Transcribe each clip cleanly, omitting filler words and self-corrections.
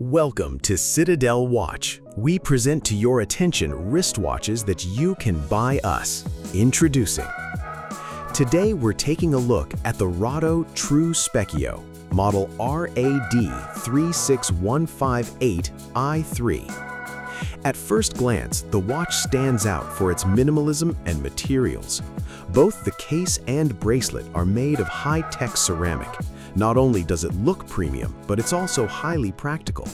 Welcome to Citadel Watch. We present to your attention wristwatches that you can buy us. Introducing. Today we're taking a look at the Rado True Specchio, model RAD36158I3. At first glance, the watch stands out for its minimalism and materials. Both the case and bracelet are made of high-tech ceramic. Not only does it look premium, but it's also highly practical.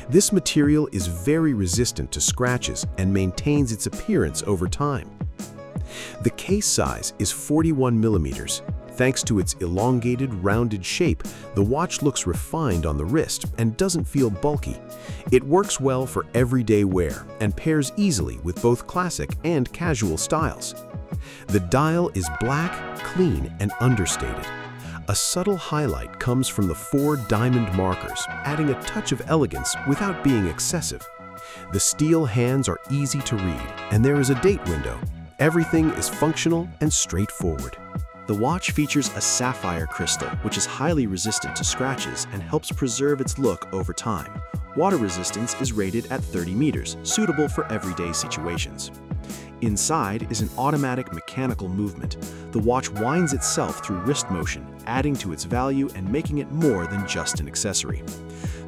This material is very resistant to scratches and maintains its appearance over time. The case size is 41 millimeters. Thanks to its elongated, rounded shape, the watch looks refined on the wrist and doesn't feel bulky. It works well for everyday wear and pairs easily with both classic and casual styles. The dial is black, clean, and understated. A subtle highlight comes from the 4 diamond markers, adding a touch of elegance without being excessive. The steel hands are easy to read, and there is a date window. Everything is functional and straightforward. The watch features a sapphire crystal, which is highly resistant to scratches and helps preserve its look over time. Water resistance is rated at 30 meters, suitable for everyday situations. Inside is an automatic mechanical movement. The watch winds itself through wrist motion, adding to its value and making it more than just an accessory.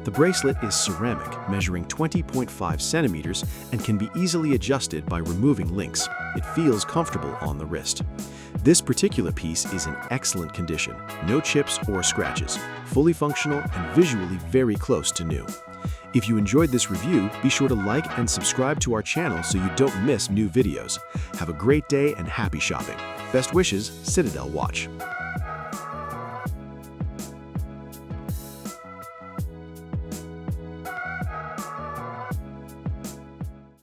The bracelet is ceramic, measuring 20.5 centimeters and can be easily adjusted by removing links. It feels comfortable on the wrist. This particular piece is in excellent condition, no chips or scratches, fully functional and visually very close to new. If you enjoyed this review, be sure to like and subscribe to our channel so you don't miss new videos. Have a great day and happy shopping. Best wishes, Citadel Watch.